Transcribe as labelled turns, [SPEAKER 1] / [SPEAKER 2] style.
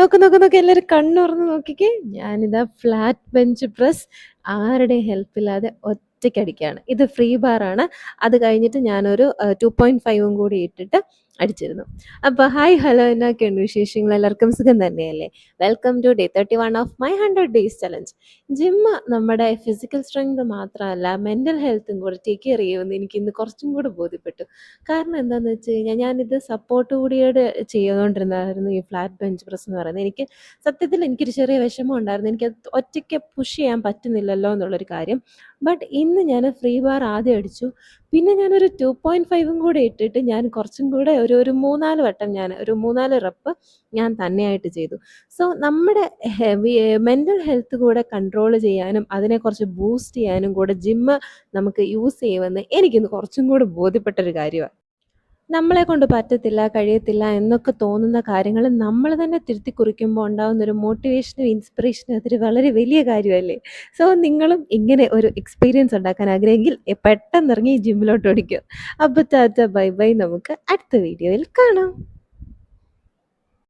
[SPEAKER 1] നോക്ക് നോക്ക് നോക്ക് എല്ലാവരും കണ്ണുറന്ന് നോക്കിക്കേ. ഞാനിതാ ഫ്ലാറ്റ് ബെഞ്ച് പ്രസ് ആരുടെയും ഹെൽപ്പില്ലാതെ ഒറ്റയ്ക്കടിക്കുകയാണ്. ഇത് ഫ്രീ ബാറാണ്. അത് കഴിഞ്ഞിട്ട് ഞാനൊരു 2.5 കൂടി ഇട്ടിട്ട് അടിച്ചിരുന്നു. അപ്പോൾ ഹായ് ഹലോ എന്നൊക്കെയുണ്ട് വിശേഷങ്ങൾ? എല്ലാവർക്കും സുഖം തന്നെയല്ലേ? Welcome to day 31 of my 100 days challenge. Gym നമ്മുടെ ഫിസിക്കൽ സ്ട്രെങ്ത് മാത്രമല്ല മെൻ്റൽ ഹെൽത്തും കൂടെ ടേക്ക് കെയർ ചെയ്യുമെന്ന് എനിക്ക് ഇന്ന് കുറച്ചും കൂടെ ബോധ്യപ്പെട്ടു. കാരണം എന്താണെന്ന് വെച്ച് കഴിഞ്ഞാൽ ഞാനിത് സപ്പോർട്ട് കൂടിയോടെ ചെയ്തുകൊണ്ടിരുന്നതായിരുന്നു ഈ ഫ്ലാറ്റ് ബെഞ്ച് പ്രസ് എന്ന് പറയുന്നത്. സത്യത്തിൽ എനിക്കൊരു ചെറിയ വിഷമം ഉണ്ടായിരുന്നു. എനിക്കത് ഒറ്റയ്ക്ക് പുഷ് ചെയ്യാൻ പറ്റുന്നില്ലല്ലോ എന്നുള്ളൊരു കാര്യം. ബട്ട് ഇന്ന് ഞാൻ ഫ്രീ ബാർ ആദ്യം അടിച്ചു. പിന്നെ ഞാനൊരു 2.5 കൂടെ ഇട്ടിട്ട് ഞാൻ കുറച്ചും കൂടെ ഒരു 3, 4 വട്ടം ഒരു 3, 4 റെപ്പ് ഞാൻ തന്നെയായിട്ട് ചെയ്തു. സോ നമ്മുടെ മെൻ്റൽ ഹെൽത്ത് കൂടെ കൺട്രോൾ ചെയ്യാനും അതിനെ കുറച്ച് ബൂസ്റ്റ് ചെയ്യാനും കൂടെ ജിമ്മ് നമുക്ക് യൂസ് ചെയ്യുമെന്ന് എനിക്കിന്ന് കുറച്ചും കൂടെ ബോധ്യപ്പെട്ടൊരു കാര്യമാണ്. നമ്മളെ കൊണ്ട് പറ്റത്തില്ല, കഴിയത്തില്ല എന്നൊക്കെ തോന്നുന്ന കാര്യങ്ങൾ നമ്മൾ തന്നെ തിരുത്തി കുറിക്കുമ്പോൾ ഉണ്ടാകുന്ന ഒരു മോട്ടിവേഷനും ഇൻസ്പിറേഷനും അതൊരു വളരെ വലിയ കാര്യമല്ലേ? സോ നിങ്ങളും ഇങ്ങനെ ഒരു എക്സ്പീരിയൻസ് ഉണ്ടാക്കാൻ ആഗ്രഹമെങ്കിൽ പെട്ടെന്ന് ഇറങ്ങി ജിമ്മിലോട്ട് ഓടിക്കോ. അപ്പോൾ ടാറ്റ ബൈ ബൈ. നമുക്ക് അടുത്ത വീഡിയോയിൽ കാണാം.